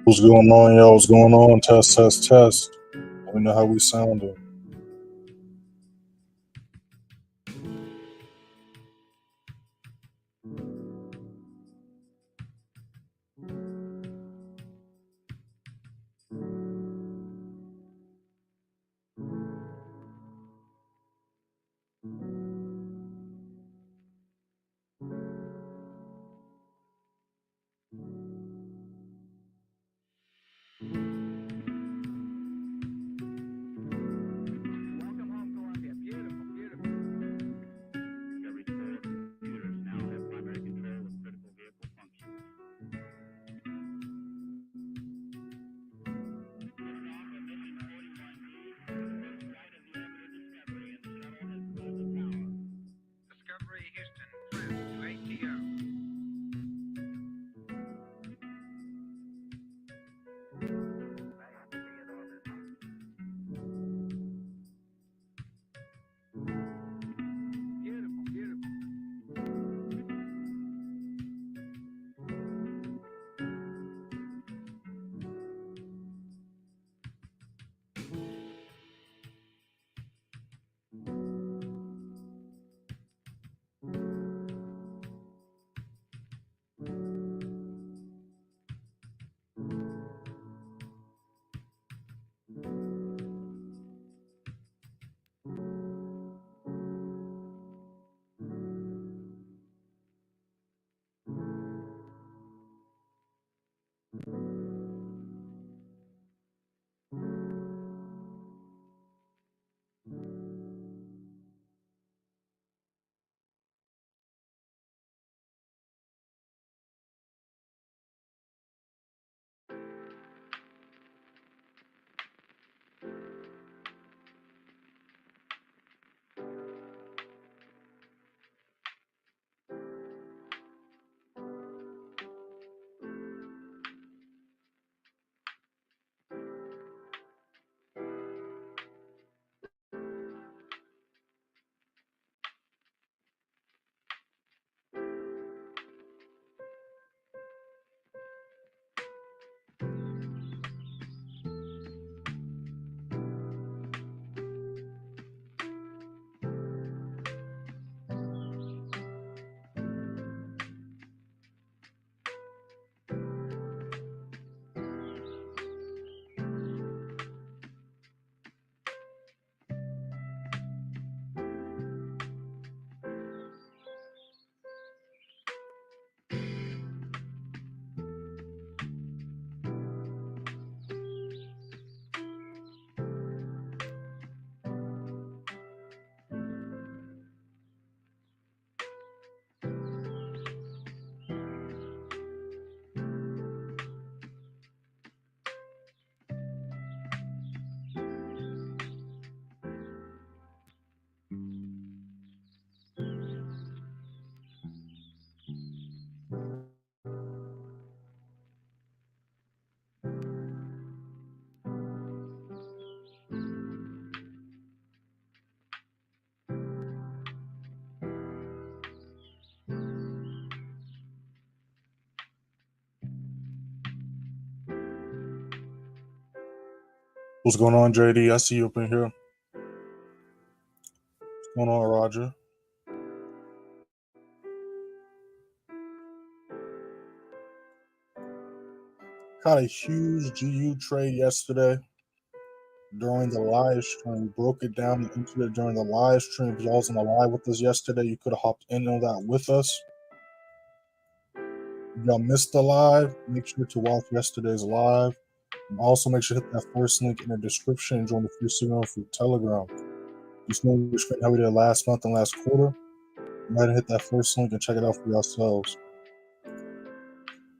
What's going on, y'all? What's going on? Test, test, test. Let me know how we sounding. What's going on, JD? I see you up in here. What's going on, Roger? Got a huge GU trade yesterday during the live stream. Broke it down into it during the live stream. If y'all was on the live with us yesterday, you could have hopped in on that with us. If y'all missed the live, make sure to watch yesterday's live. And also make sure to hit that first link in the description and join the free signal for Telegram. You know how we did last month and last quarter. Go ahead and hit that first link and check it out for yourselves.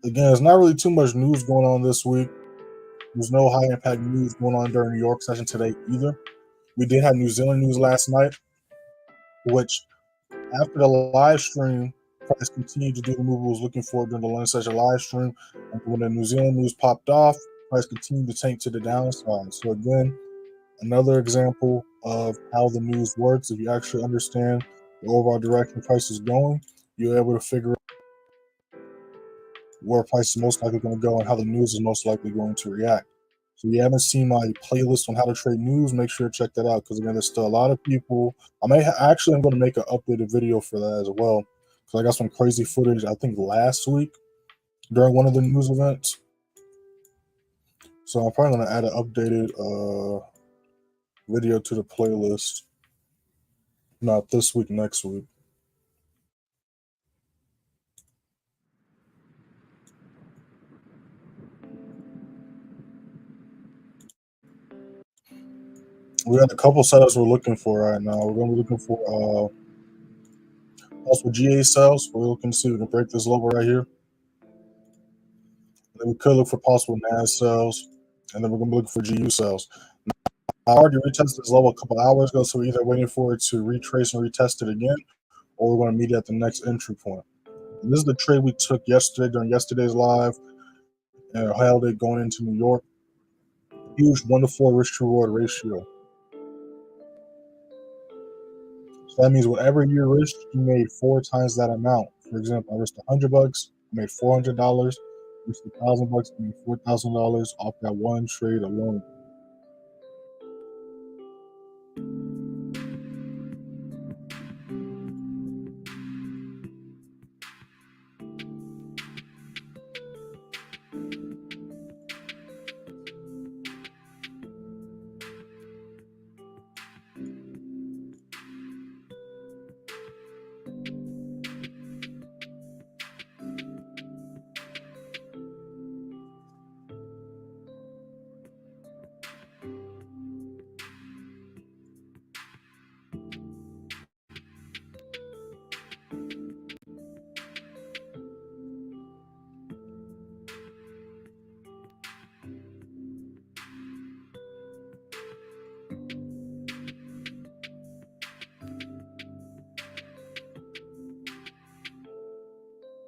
Again, there's not really too much news going on this week. There's no high impact news going on during New York session today either. We did have New Zealand news last night, which after the live stream, price continued to do the move we was looking for during the London session live stream. And when the New Zealand news popped off, price continued to tank to the downside. So again, another example of how the news works. If you actually understand the overall direction price is going, you're able to figure where price is most likely going to go and how the news is most likely going to react. So if you haven't seen my playlist on how to trade news, make sure to check that out, because again, there's still a lot of people. I'm going to make an updated video for that as well, because I got some crazy footage, I think last week during one of the news events. So I'm probably going to add an updated video to the playlist, not this week, next week. We got a couple setups we're looking for right now. We're going to be looking for possible GA sales. We're looking to see if we can break this level right here. And then we could look for possible NAS sales, and then we're going to be looking for GU sales. I already retested this level a couple hours ago, so we're either waiting for it to retrace and retest it again, or we're going to meet it at the next entry point. And this is the trade we took yesterday during yesterday's live, and held it going into New York. Huge 1-to-4 risk to reward ratio. So that means whatever you risked, you made 4 times that amount. For example, I risked $100, I made $400. Risked $1,000, I made $4,000 off that one trade alone.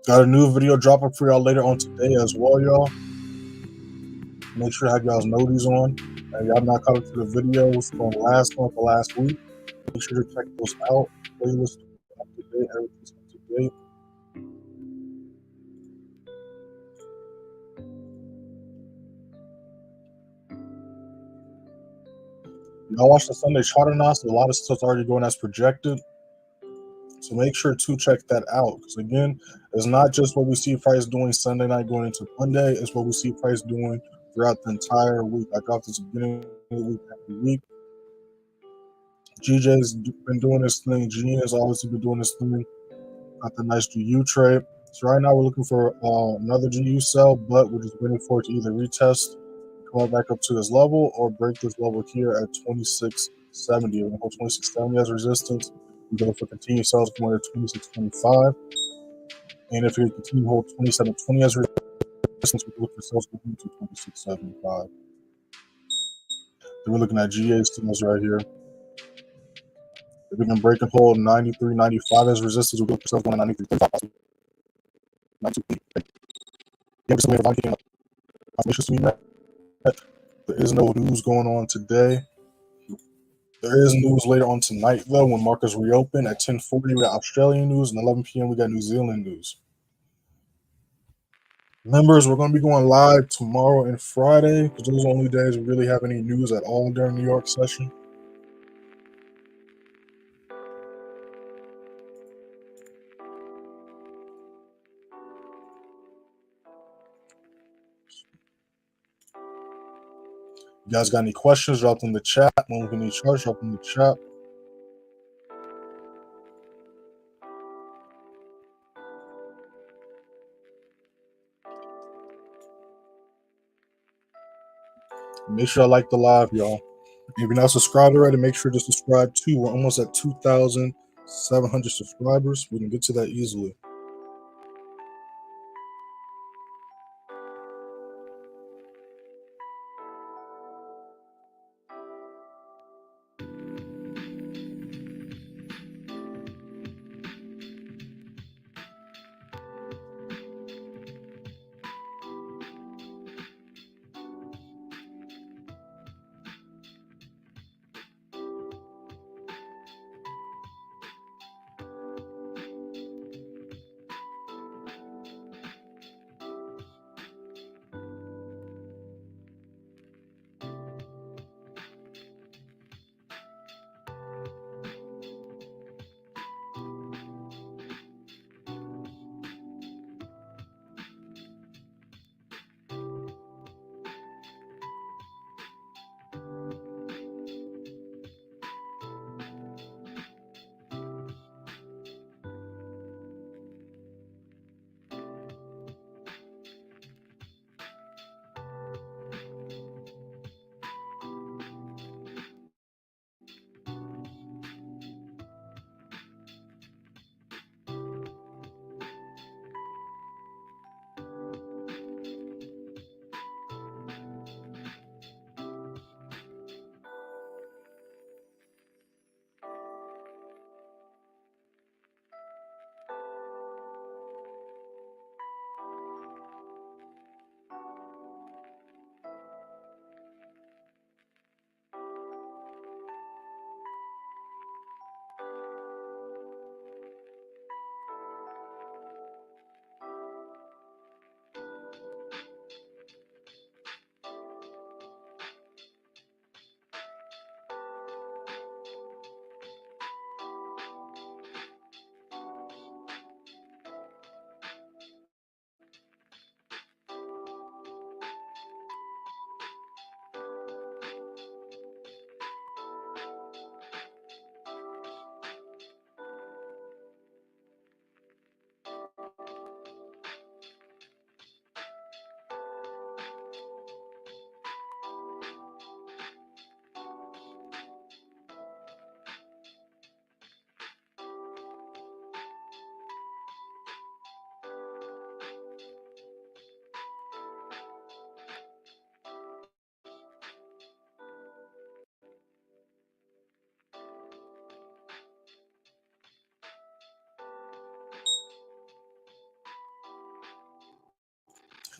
Got a new video dropping for y'all later on today as well, y'all. Make sure to have y'all's noties on. And y'all not caught up to the videos from last month or last week. Make sure to check those out. Playlist up to date, everything's up to date. Y'all watch the Sunday charter now, so a lot of stuff's already going as projected. So make sure to check that out. Because again, it's not just what we see price doing Sunday night going into Monday, it's what we see price doing throughout the entire week. I dropped this beginning of the week every week. GJ's been doing this thing. GN has obviously been doing this thing. Got the nice GU trade. So right now we're looking for another GU sell, but we're just waiting for it to either retest, come back up to this level, or break this level here at 2670. We're going to hold 2670 as resistance. We're going for continued sales going to 2625. And if we continue to hold 2720 as resistance, we can look for sales going to 2675. Then we're looking at GA signals right here. If we can break and hold 93.95 as resistance, we'll look for sales going to 93.35. There is no news going on today. There is news later on tonight, though, when markets reopen. At 10:40, we got Australian news, and 11 p.m., we got New Zealand news. Members, we're going to be going live tomorrow and Friday, because those are the only days we really have any news at all during New York session. You guys got any questions, drop them in the chat. When we need charge, drop them in the chat. Make sure I like the live, y'all. If you're not subscribed already, make sure to subscribe too. We're almost at 2,700 subscribers. We can get to that easily.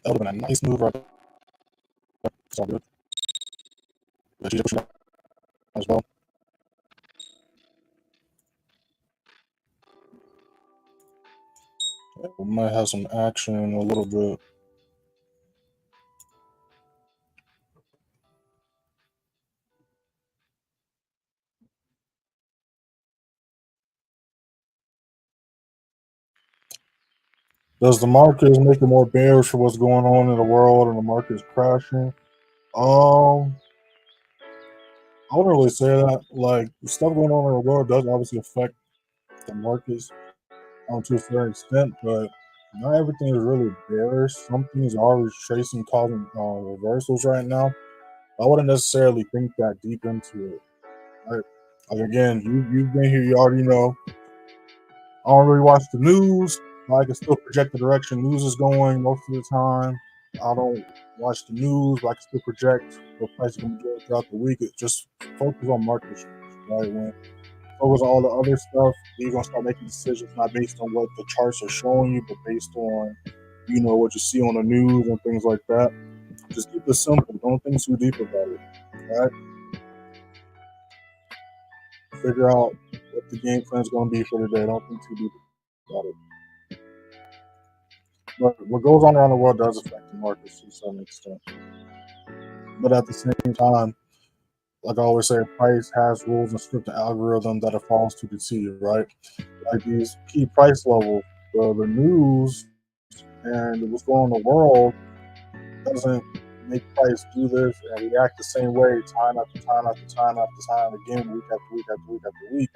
That would have been a nice move right there. It's all good. But you did as well. We might have some action in a little bit. Does the market make it more bearish for what's going on in the world and the market is crashing? I wouldn't really say that. Like, the stuff going on in the world does obviously affect the markets to a certain extent, but not everything is really bearish. Some things are retracing, causing reversals right now. I wouldn't necessarily think that deep into it. Right? Like, again, you've been here, you already know. I don't really watch the news, but I can still project the direction news is going most of the time. I don't watch the news, but I can still project what price is going to do throughout the week. It just focus on market structure, right? When focus on all the other stuff, you're going to start making decisions not based on what the charts are showing you, but based on, what you see on the news and things like that. Just keep it simple. Don't think too deep about it, right? Figure out what the game plan is going to be for the day. Don't think too deep about it. But what goes on around the world does affect the markets to some extent. But at the same time, like I always say, price has rules and scripted algorithm that it follows to the T, right? Like these key price levels, the news and what's going on in the world doesn't make price do this and react the same way time after time after time after time again, week after week after week after week.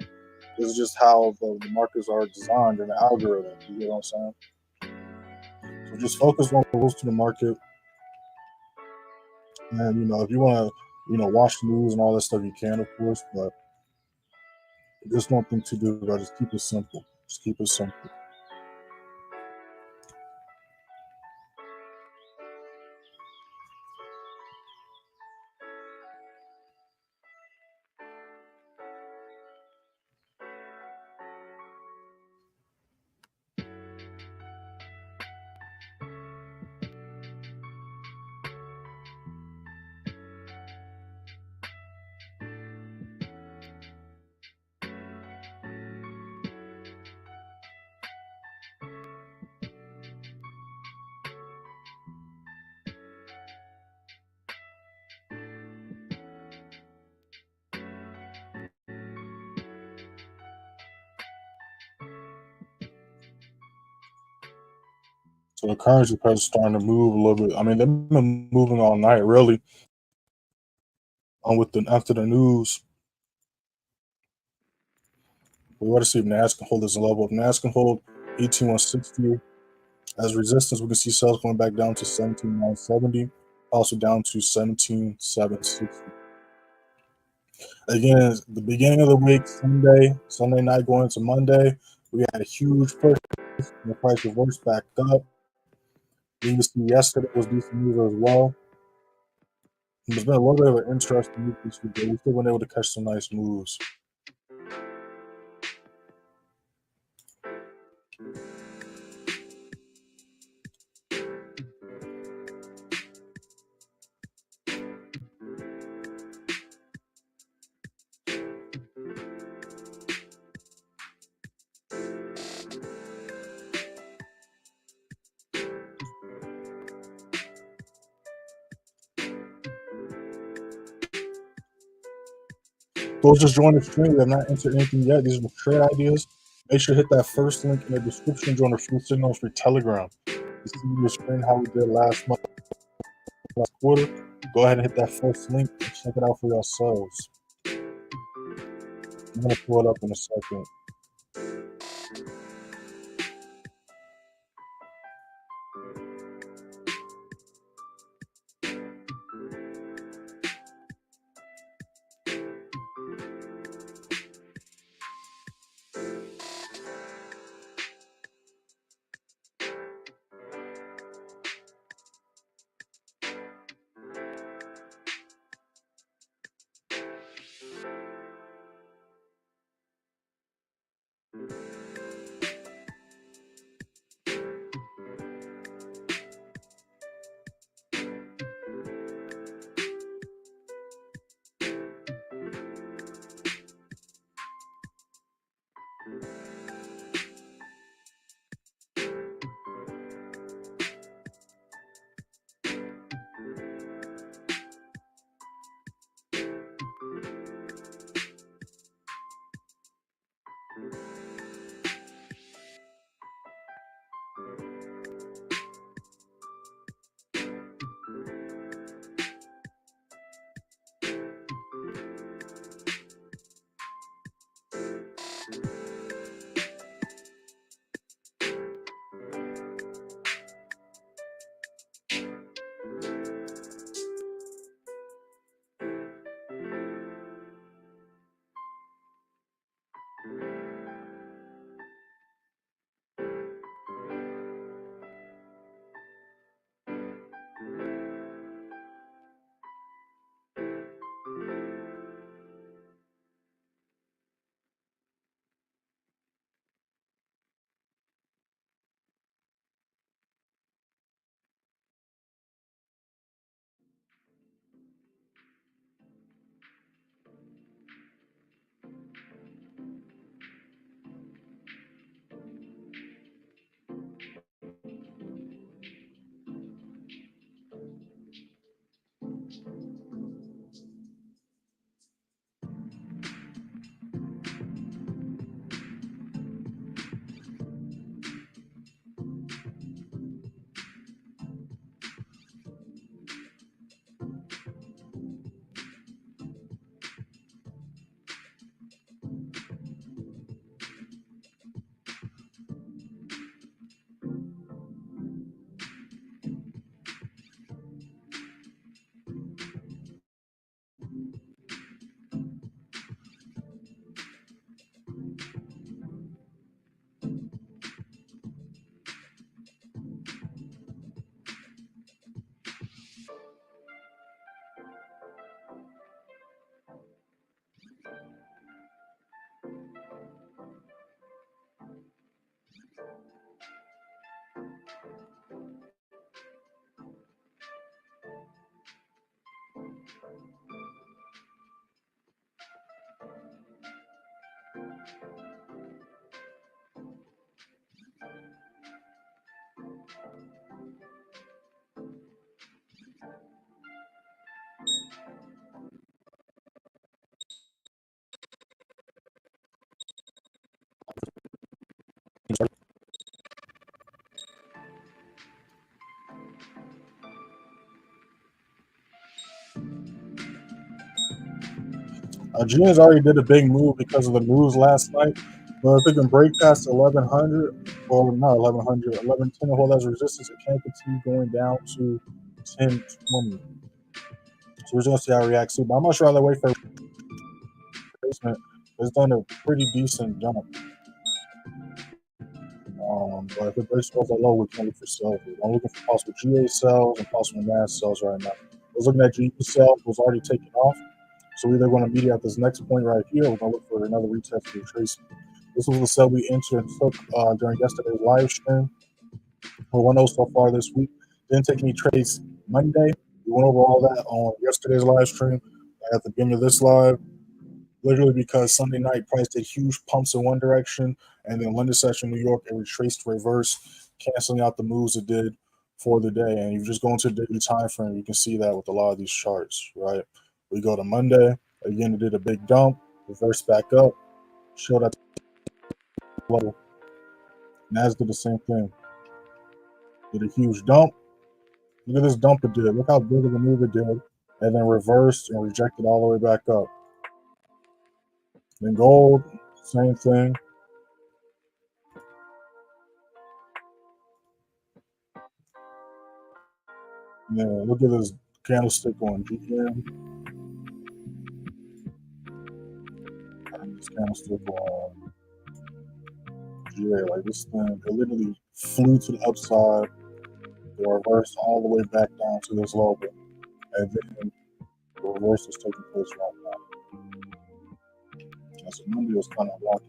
This is just how the markets are designed in the algorithm. You get what I'm saying? So just focus on the rules to the market. And if you want to, watch the news and all that stuff, you can, of course. But just don't think too deep about it. Just keep it simple. Just keep it simple. So the currency price is starting to move a little bit. I mean, they've been moving all night, really. After the news, we want to see if NAS can hold this level. If NAS can hold 18,160 as resistance, we can see sales going back down to 17,970, also down to 17,760. Again, the beginning of the week, Sunday night going into Monday, we had a huge push. The price reversed back up. You can see yesterday was decent news as well. It's been a little bit of an interesting week this week, but we've still been able to catch some nice moves. Those just joined the stream, we have not entered anything yet. These are the trade ideas. Make sure to hit that first link in the description. Join the free signals for Telegram. You see the screen how we did last quarter. Go ahead and hit that first link and check it out for yourselves. I'm gonna pull it up in a second. Genius already did a big move because of the news last night. But if it can break past 1100, or not 1100, 1110 to hold as resistance, it can continue going down to 1020. So we're just going to see how it reacts to. But I'm not sure how they wait for retracement. It's done a pretty decent jump. But if it breaks above the low, we can look for sales. I'm looking for possible GA sells and possible NAS sells right now. I was looking at GE sell, was already taking off. So we're either going to meet at this next point right here, or we're going to look for another retest to retrace. This was the sell we entered and took during yesterday's live stream. We went over so far this week. Didn't take any trades Monday. We went over all that on yesterday's live stream at the beginning of this live. Literally because Sunday night price did huge pumps in one direction, and then London session, New York, it retraced reverse, canceling out the moves it did for the day. And you just go into the daily time frame, you can see that with a lot of these charts, right? We go to Monday, again, it did a big dump, reverse back up, showed at the level. NAS did the same thing. Did a huge dump. Look at this dump it did. Look how big of a move it did. And then reversed and rejected all the way back up. Then gold, same thing. Yeah, look at this candlestick on GM. And this candlestick on GA. Like this thing, it literally flew to the upside, it reversed all the way back down to this level. And then the reverse is taking place right now. And so Monday was kind of lucky.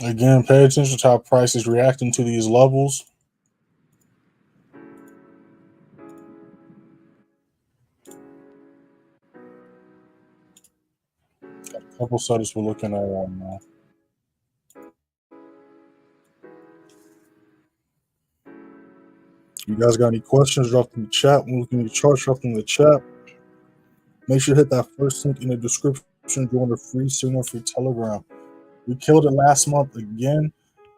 Again, pay attention to how price is reacting to these levels. Got a couple setups we're looking at right now. You guys got any questions, drop them in the chat. We're looking at the charts, drop them in the chat. Make sure to hit that first link in the description. Join the free signal for Telegram. We killed it last month again.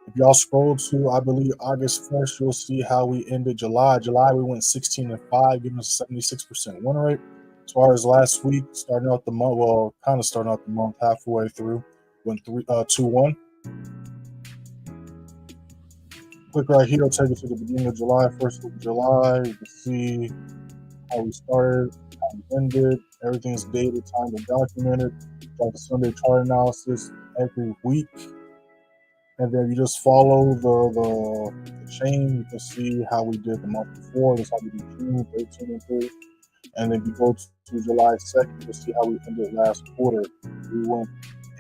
If y'all scroll to, I believe, August 1st, you'll see how we ended July. July, we went 16-5, giving us a 76% win rate. As far as last week, starting out the month, well, kind of starting out the month halfway through, went 2-1. Click right here, it'll take you to the beginning of July, first week of July. You can see how we started, how we ended. Everything's dated, timed, and documented. Like the Sunday chart analysis every week. And then you just follow the chain. You can see how we did the month before. That's how we did June 13 and 3. And then you go to July 2nd, you can see how we ended last quarter. We went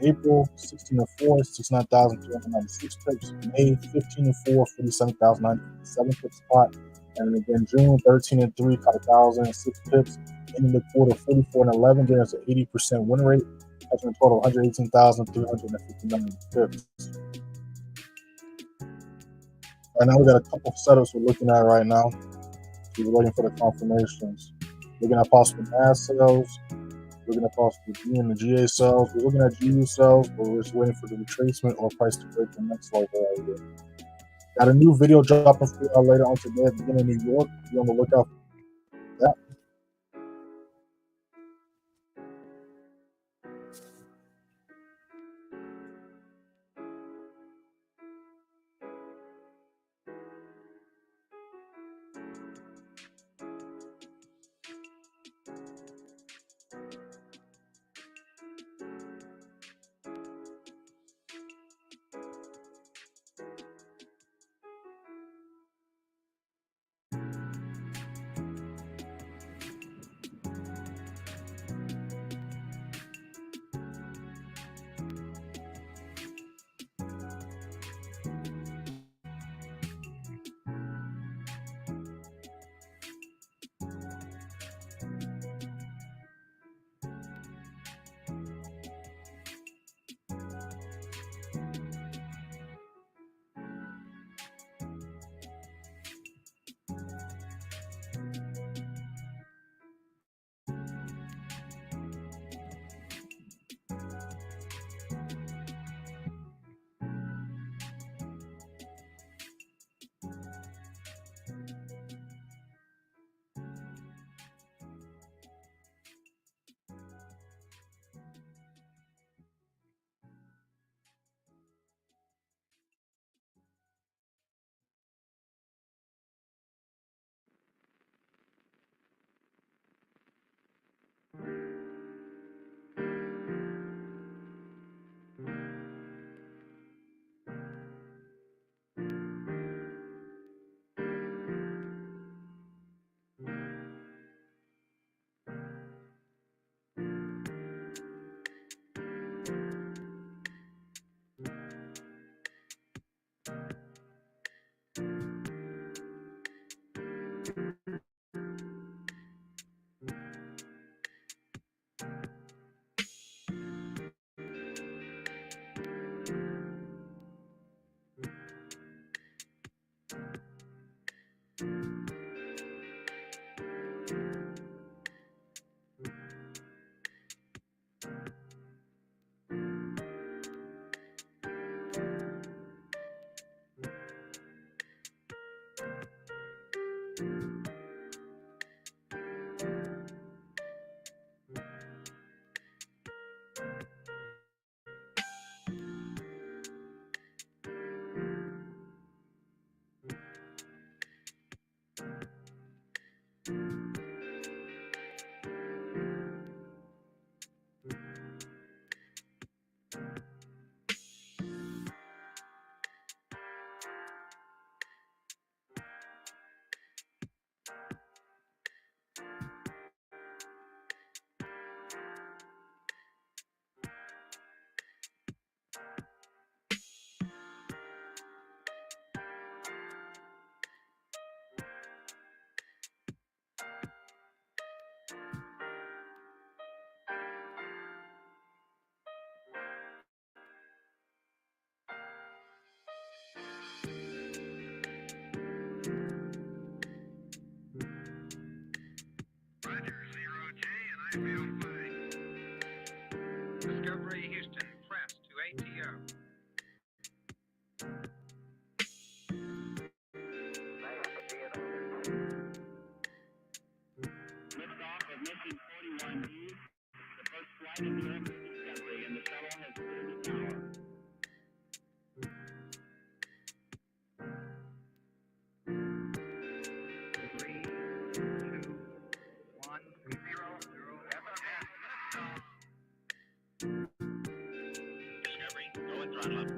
April 16-4, 69,396 pips. May 15-4, 47,957 pips spot. And then again, June 13-3, caught 1,006 pips. Ending the quarter 44-11, getting us an 80% win rate, catching a total of 118,359 pips. Right now, we got a couple of setups we're looking at right now. We're waiting for the confirmations. Looking at possible NAS sales. Looking at possible G and the GA sales. We're looking at GU sales, but we're just waiting for the retracement or price to break the next level right here. Got a new video dropping for later on today at the beginning of New York. Be on the lookout for that. Roger, 0J, and I feel fine. Discovery Houston, press to ATO. Liftoff of mission 41D. The first flight of the orbit Discovery, and the shuttle has cleared the tower. 3, 2, 1, 0, 0. Discovery, go and throttle up.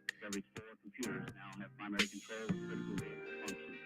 Discovery's 4 computers now have primary control of critical vehicle functions.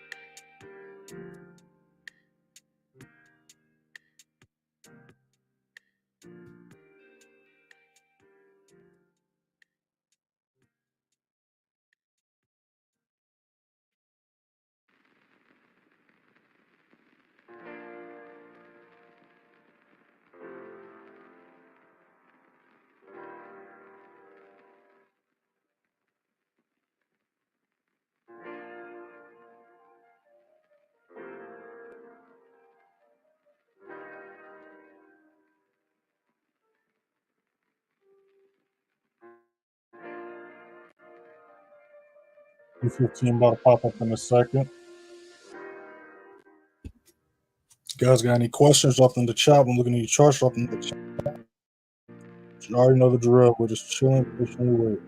E15 about to pop up in a second. You guys got any questions? Drop them in the chat. I'm looking at your charts. Drop them in the chat. You already know the drill. We're just chilling, patiently wait.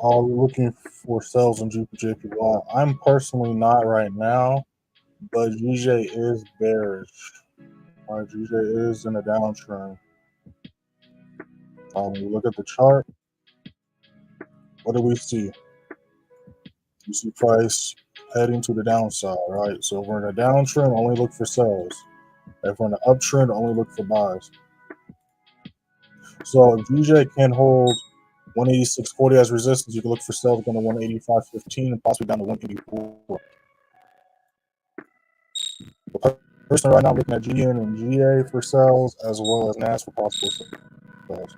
Are we looking for sells in GBPJPY? I'm personally not right now, but GJ is bearish. All right, GJ is in a downtrend. When we look at the chart, what do we see? We see price heading to the downside, right? So if we're in a downtrend, only look for sells. If we're in an uptrend, only look for buys. So if GJ can hold 186.40 as resistance, you can look for sells going to 185.15 and possibly down to 184. The person right now looking at GN and GA for sells as well as NAS for possible sells.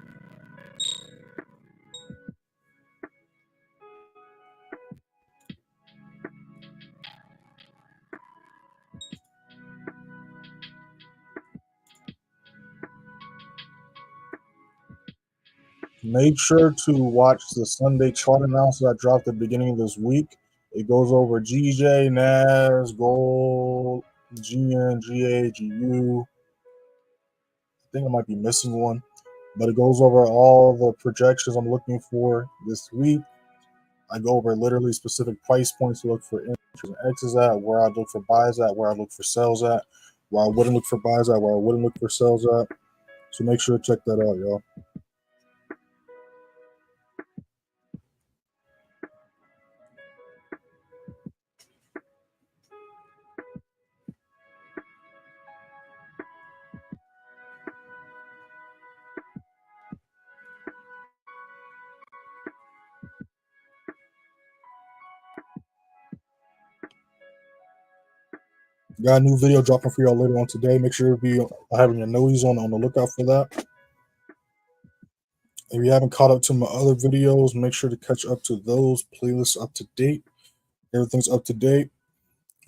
Make sure to watch the Sunday chart announcement that dropped at the beginning of this week. It goes over GJ, NAS, gold, GN, GA, GU. I think I might be missing one, but it goes over all the projections I'm looking for this week. I go over literally specific price points to look for entries and X's at, where I look for buys at, where I look for sells at, where I wouldn't look for buys at, where I wouldn't look for sells at. So make sure to check that out, y'all. Got a new video dropping for y'all later on today. Make sure to be having your nose on the lookout for that. If you haven't caught up to my other videos, make sure to catch up to those playlists up to date. Everything's up to date.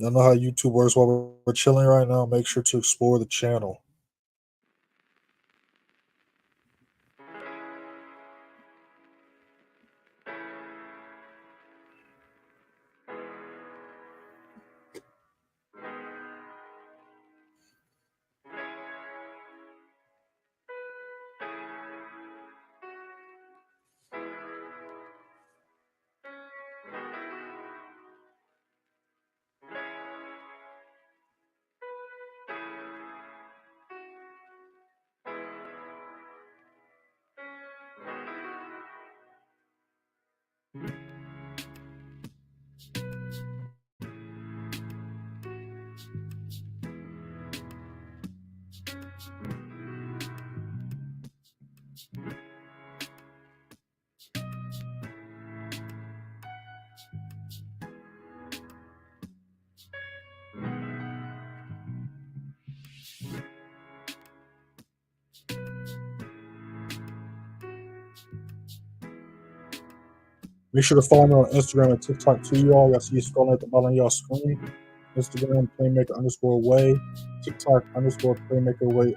I know how YouTube works while we're chilling right now. Make sure to explore the channel. Make sure to follow me on Instagram and TikTok too, y'all. Y'all see scrolling at the bottom of y'all screen. Instagram, playmaker_way. TikTok _playmakerway_.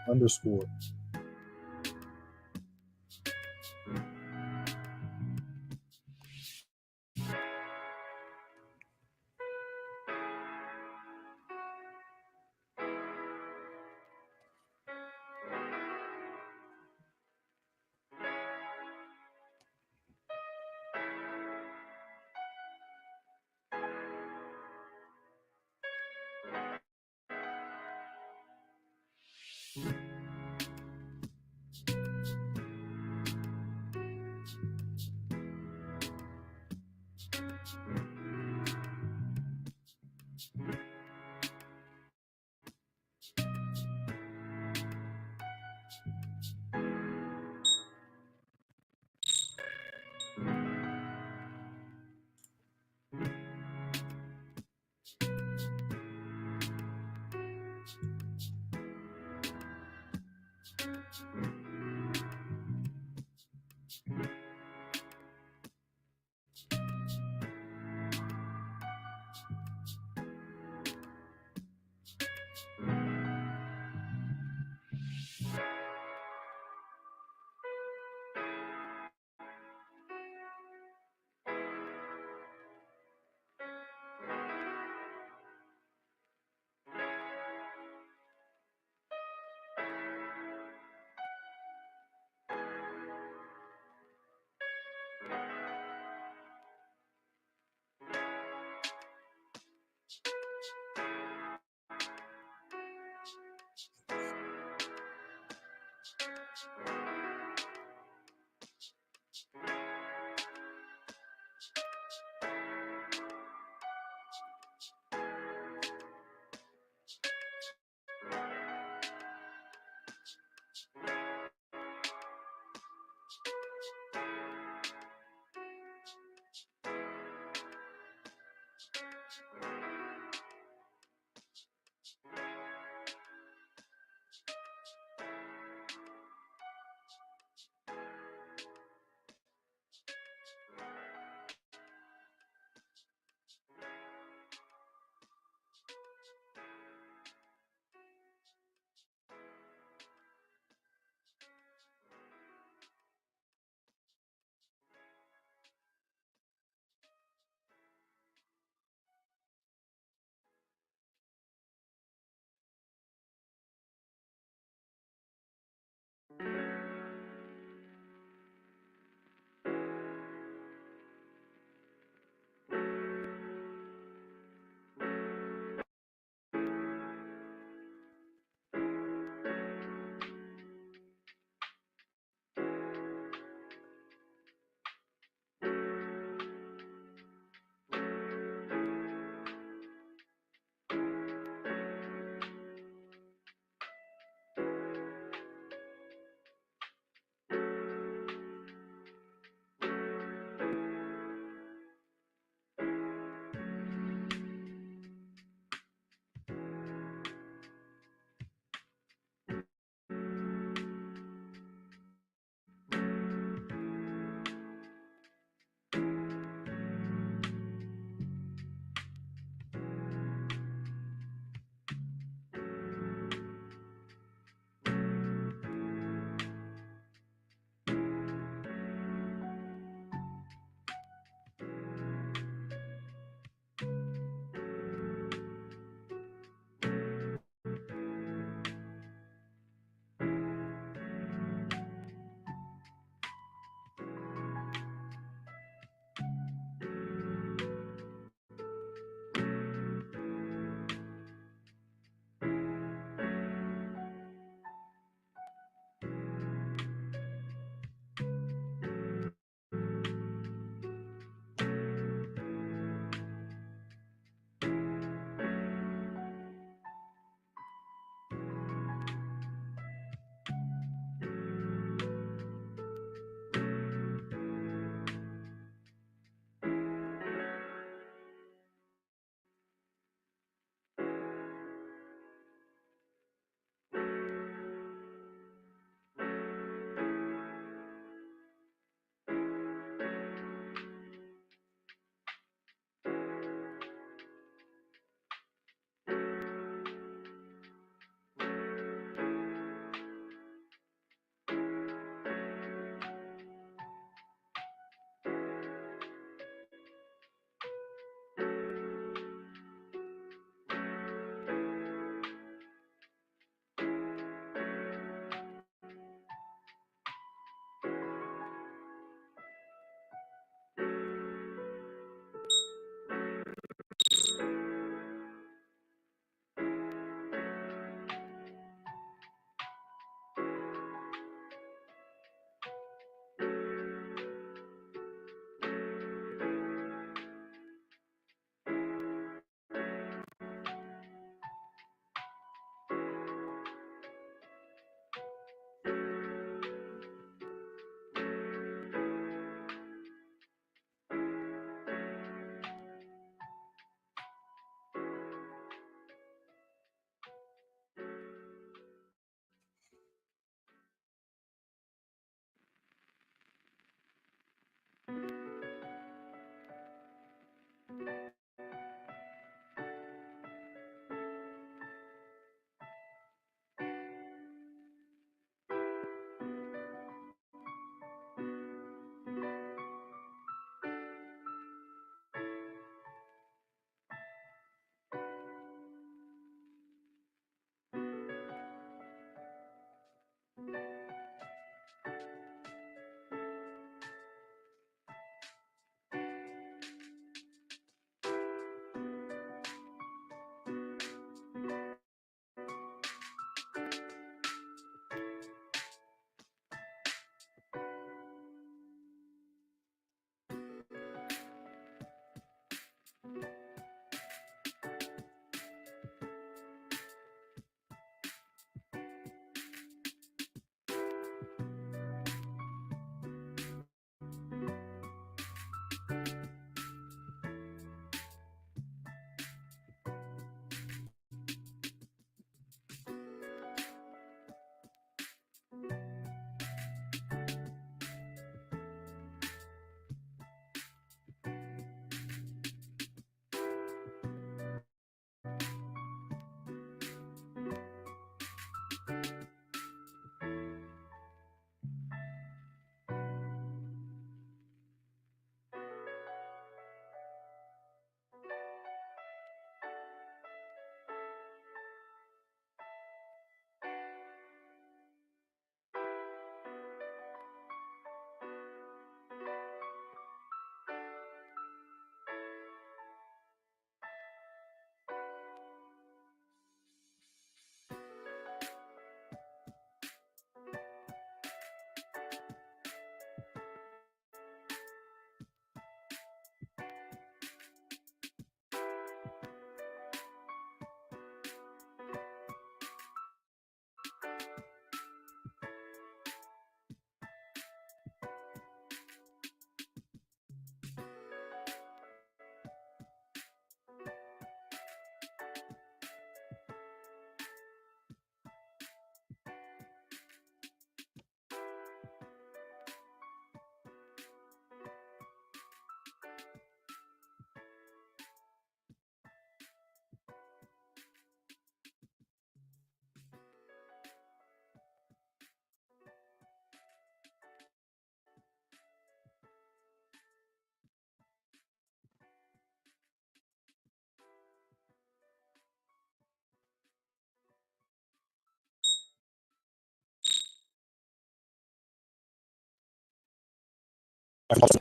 It's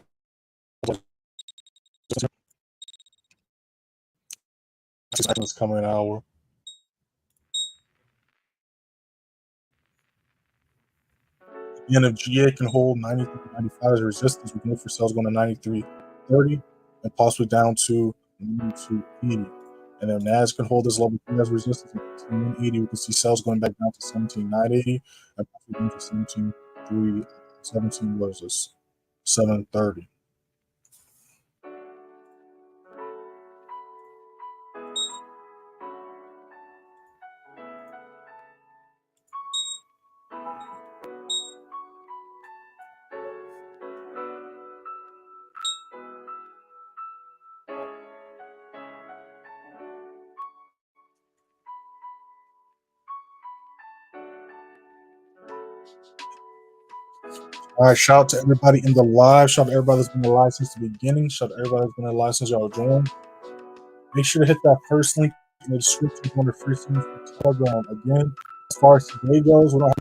coming an hour. Again, if GA can hold 93.95 as a resistance, we can look for sales going to 93.30 and possibly down to 92.80. And if NAS can hold this level as resistance at 180, we can see sales going back down to 17.980 and possibly down to 17 what is this? 730. All right, shout out to everybody in the live. Shout out to everybody that's been in the live since the beginning. Shout out to everybody that's been in the live since y'all joined. Make sure to hit that first link in the description on the free stream for Telegram. Again, as far as today goes, we don't have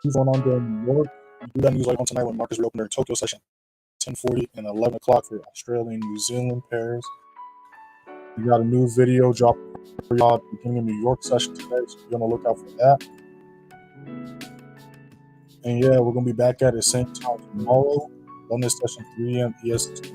news going on there in New York. We do have news later on tonight when markets reopen their Tokyo session 10:40 and 11 o'clock for Australia and New Zealand pairs. We got a new video dropped for y'all at the beginning of New York session today, so be on the lookout for that. And yeah, we're gonna be back at the same time tomorrow on this session 3 a.m. EST.